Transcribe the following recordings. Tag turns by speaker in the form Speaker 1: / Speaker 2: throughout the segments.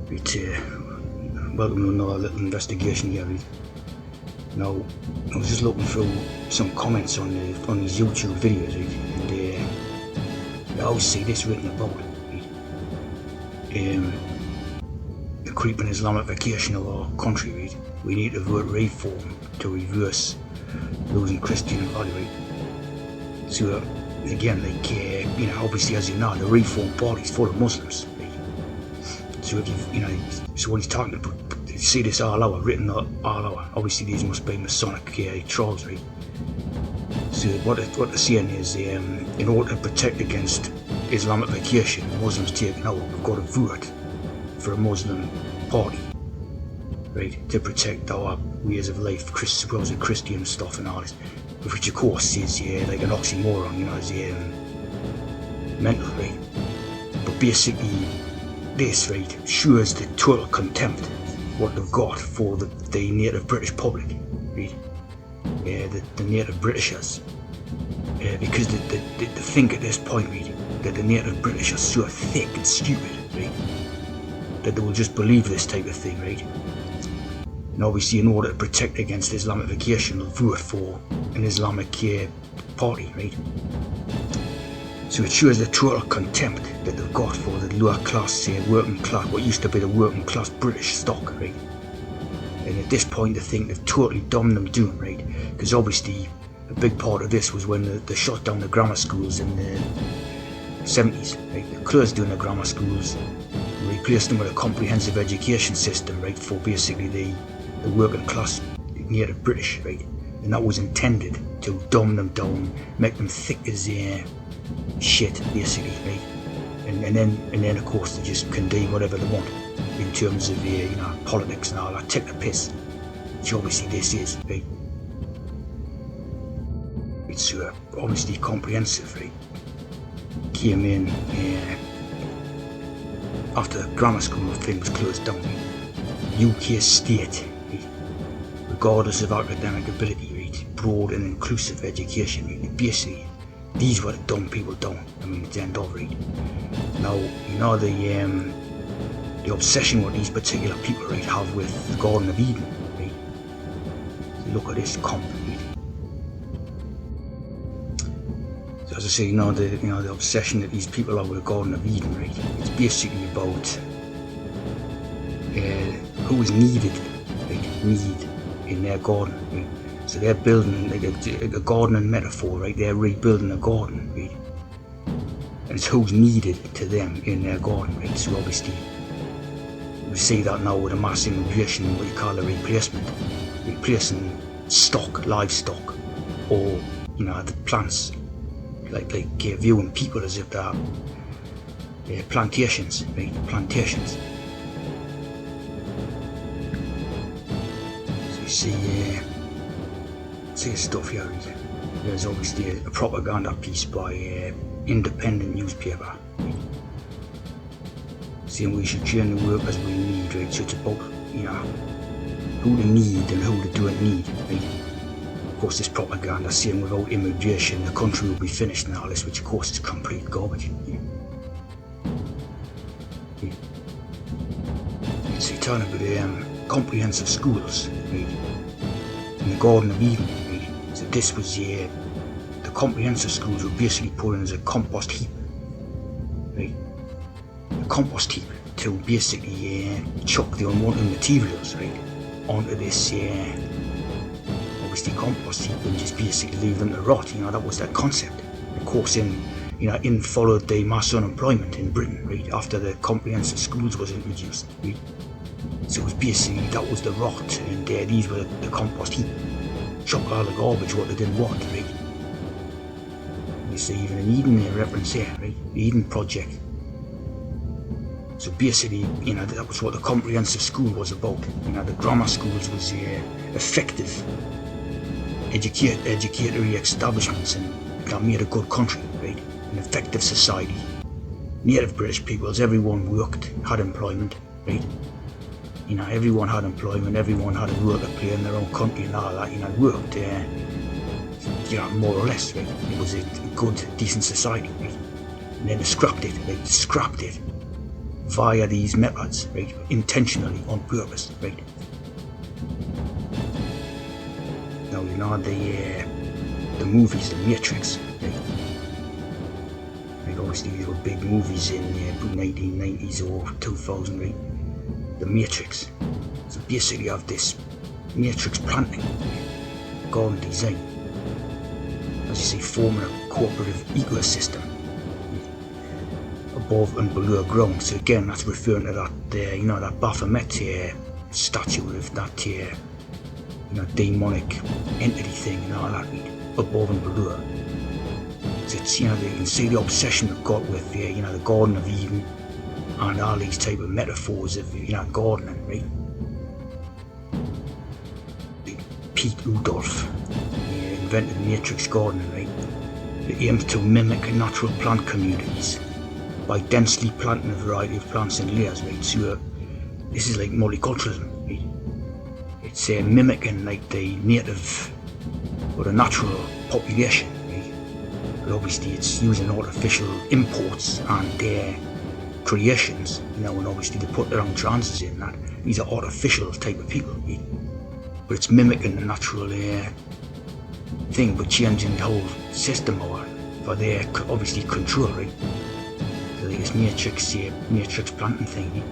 Speaker 1: It's welcome to another little investigation here. Now, I was just looking through some comments on these YouTube videos, and I always see this written about the creeping Islamification of our country. We need to vote reform to reverse losing Christian value. So again, obviously, as you know, the Reform Party is full of Muslims. So if so when he's talking about, you see this all over, written all over. Obviously, these must be Masonic trolls, right? So what they're saying is, in order to protect against Islamification, Muslims taking over, we've got to vote for a Muslim party, right, to protect our ways of life, Christian stuff and all this, which of course is like an oxymoron, is mental, right? But basically, this, right, shows the total contempt what they've got for the native British public, right? The native Britishers, because they think at this point, right, that the native British are so thick and stupid, right, that they will just believe this type of thing, right? And obviously, in order to protect against Islamification, they'll vote for an Islamic party, right? So it shows the total contempt that they've got for the lower class, working class, what used to be the working class British stock, right? And at this point, they think they've totally dumbed them down, right? Because obviously, a big part of this was when they shut down the grammar schools in the 70s, right? They closed down the grammar schools, replaced them with a comprehensive education system, right, for basically the working class native British, right? And that was intended to dumb them down, make them thick as shit, basically, right? And then of course they just can do whatever they want in terms of politics and all that. Take the piss, which obviously this is, right? It's obviously comprehensive, right? Came in after the grammar school thing was closed down. UK state, right? Regardless of academic ability, right? Broad and inclusive education, right? Basically, these were the dumb people down. It's the end of, right? Now, the obsession what these particular people, right, have with the Garden of Eden, right? So look at this comp, right? So as I say, the obsession that these people have with the Garden of Eden, right? It's basically about who is needed, right? Need in their garden, right? So they're building like a gardening metaphor, right? They're rebuilding a garden, right? And it's who's needed to them in their garden, right? So obviously, we see that now with a mass immigration, what you call a replacement, replacing livestock, or the plants, like viewing people as if they're plantations, right? Plantations. So you see stuff here. There's obviously a propaganda piece by independent newspaper, right? Saying we should train the workers we need, right? So it's about who they need and who they don't need, right? Of course, this propaganda saying without immigration the country will be finished and all this, which of course is complete garbage. It's talking about comprehensive schools, right? In the Garden of Eden, right? So this was the comprehensive schools were basically put in as a compost heap, right? A compost heap to basically chuck the unwanted materials, right, onto this obviously compost heap and just basically leave them to rot. That was their concept. Of course, in followed the mass unemployment in Britain, right, after the comprehensive schools was introduced, right? So it was basically, that was the rot, and these were the compost heap. Chuck all the garbage what they didn't want, right? You see even an Eden reference here, right? The Eden Project. So basically, that was what the comprehensive school was about. The grammar schools was effective educatory establishments and that made a good country, right? An effective society. Native British peoples, everyone worked, had employment, right? Everyone had employment, everyone had a role to play in their own country and all that, worked, more or less, right? It was a good, decent society, right? And then they scrapped it, via these methods, right? Intentionally, on purpose, right? Now you know the movies, the Matrix, right? Like obviously these were big movies in the 1990s or 2000, right? The Matrix. So basically you have this matrix planting, garden design, as you see, forming a cooperative ecosystem above and below ground. So again, that's referring to that, that Baphomet statue of that, demonic entity thing and all that, right? Above and below. So it's, you can see the obsession we've got with, the Garden of Eden and all these type of metaphors of, gardening, right? Pete Rudolph invented matrix gardening, right? It aims to mimic natural plant communities by densely planting a variety of plants in layers, right? So this is like multiculturalism, right? It's mimicking like the native or the natural population, right? But obviously it's using artificial imports and their creations, and obviously they put their own trances in that. These are artificial type of people, right? But it's mimicking the natural thing, but changing the whole system over for their obviously control, right? So like this matrix planting thing, right?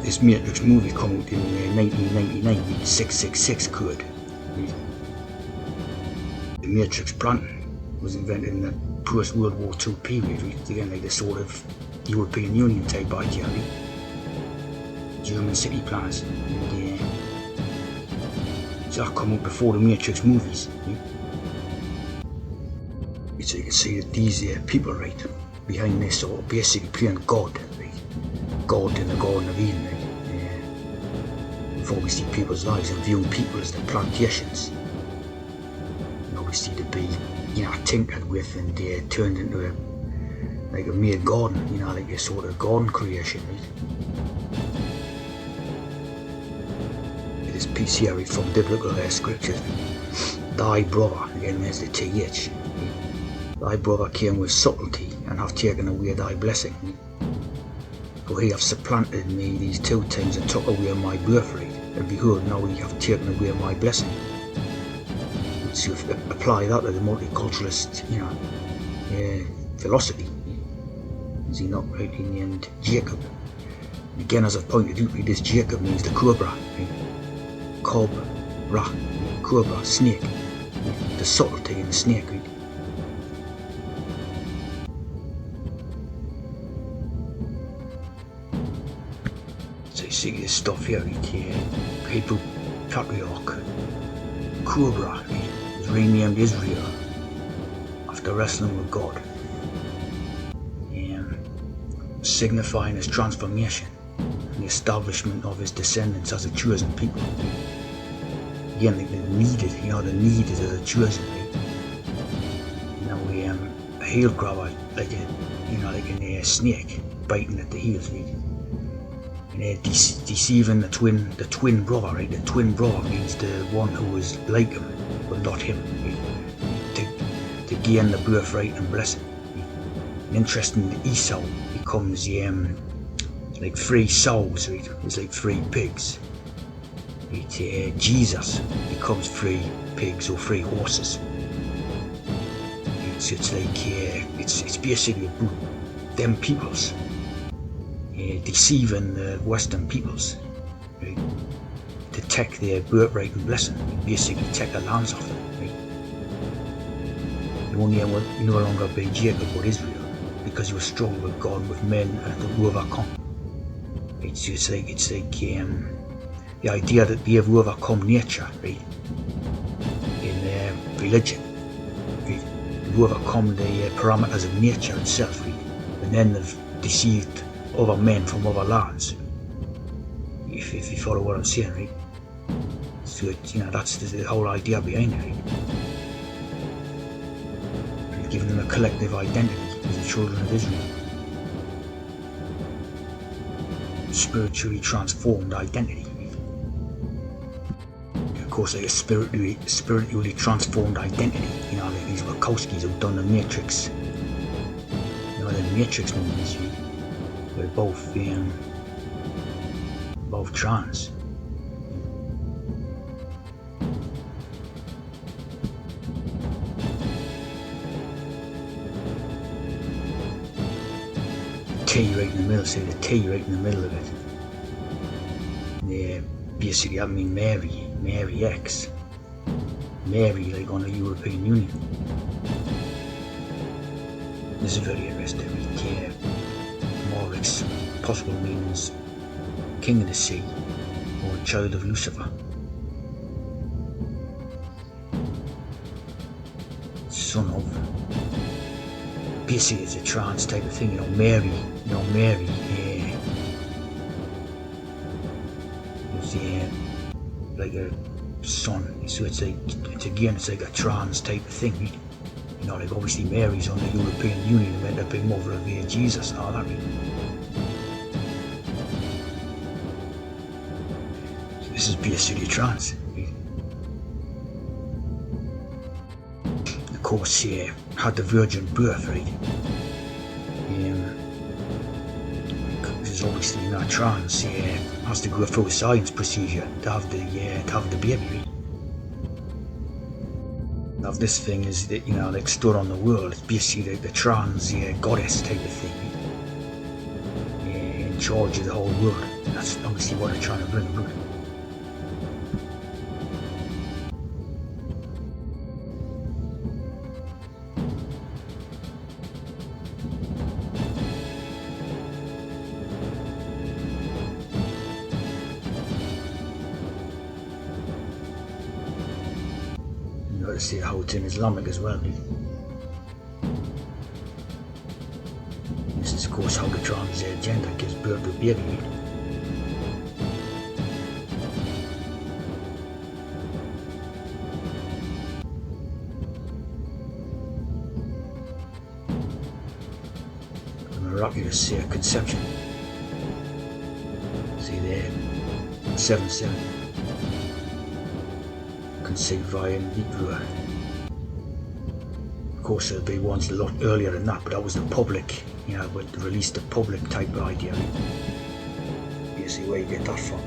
Speaker 1: This Matrix movie came out in 1999 with 666 code. Right? The Matrix planting was invented in the post-World War II period, right? Again, like the sort of European Union type idea, right? German city planners. And, so that came out before the Matrix movies, right? So you can see that these people, right, behind this are basically playing God, right? God in the Garden of Eden, right? With obviously people's lives and viewing people as the plantations. And obviously to be, tinkered with and turned into a mere garden, like a sort of garden creation, right? It is piece here right, from biblical scriptures. Thy brother, again there's the TH, right? Thy brother came with subtlety and have taken away thy blessing. Right? For he hath supplanted me these 2 times and took away my birthright, and behold, now he hath taken away my blessing. So if you apply that to the multiculturalist, philosophy, is he not rightly named Jacob? Again, as I've pointed out, this Jacob means the cobra, right? Cobra, snake, right? The subtlety in the snake, right? So you see this stuff here, right? Hebrew patriarch, Cobra, right? Was renamed Israel after wrestling with God, signifying his transformation and the establishment of his descendants as a chosen people. Again, like the needed, the needed as a chosen, right? A heel grabber, like a snake biting at the heels, right? And deceiving the twin brother, right? The twin brother means the one who is like him, but not him, right? To gain the birthright and blessing. Right? And interesting, Esau becomes like 3 sows, right? It's like 3 pigs. Right? Jesus becomes 3 pigs or 3 horses. Right? So it's like it's basically about them peoples. Deceiving the Western peoples, right? To take their birthright and blessing, basically take the lands off them, right? You only will no longer be Jacob but Israel, because you were strong with God, with men, and to overcome. It's like the idea that they have overcome nature, right? In religion, right? They've overcome the parameters of nature itself, right? And then they've deceived other men from other lands, if you follow what I'm saying, right? So that's the whole idea behind it, right? And giving them a collective identity as the children of Israel. Spiritually transformed identity, right? course, like a spiritually transformed identity. You know, like these Wachowskis who've done the Matrix. You know, the Matrix movies. They're both trans. T right in the middle, say the T right in the middle of it. Yeah, basically that means Mary X. Mary, like on the European Union. This is very interesting. Yeah, Morix, possible means King of the Sea or Child of Lucifer. Son of. Basically, it's a trans type of thing. You know, Mary. Is like a son. So it's like a trans type of thing. You know, like obviously Mary's on the European Union, meant to be mother of the Jesus and all that. So this is basically trans. Of course, had the virgin birth, right? This is obviously not trans. Has to go through a science procedure to have the baby. Right? Now, this thing is that like stood on the world. It's basically the trans goddess type of thing, in charge of the whole world. That's obviously what they're trying to bring about. You got to see how it's in Islamic as well. This is of course how the trans gender gives birth to a baby. A miraculous conception. See there, 7-7. Conceived via in vitro. Of course, there'll be ones a lot earlier than that, but that was the public, but released the public type of idea. You see where you get that from.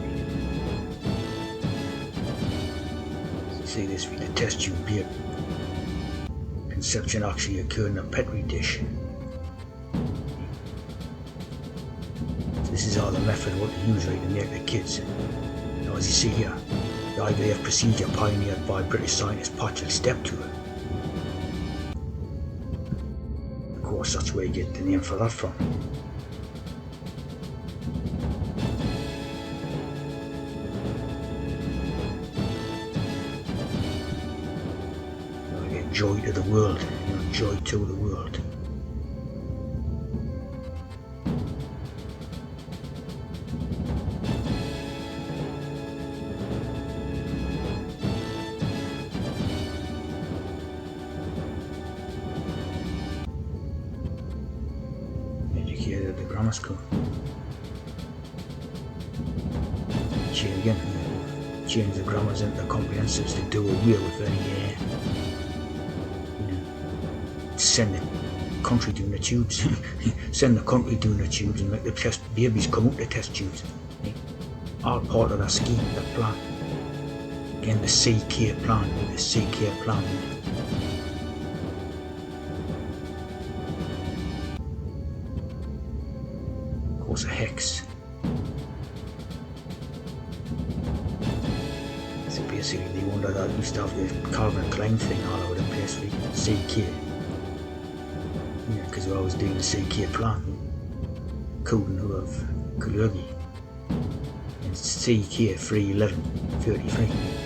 Speaker 1: So see this with the test tube here. Conception actually occurred in a petri dish. This is all the method what they use right to make the kids. Now, as you see here, the IVF procedure pioneered by British scientist Patrick Steptoe. Of course, that's where you get the name for that from. I get joy to the world, joy to the world. Educated at the grammar school. Change the grammars into comprehensives to do away with any, send the country down the tubes. Send the country down the tubes and make the test babies come out the test tubes. All part of that scheme, that plan. Again, the CK plan. Of course, a hex. So basically, they wonder that used to have the Calvin Klein thing all over the place for CK. Because we're always doing the CK plan. Coding out of Kalugi. And CK 31133.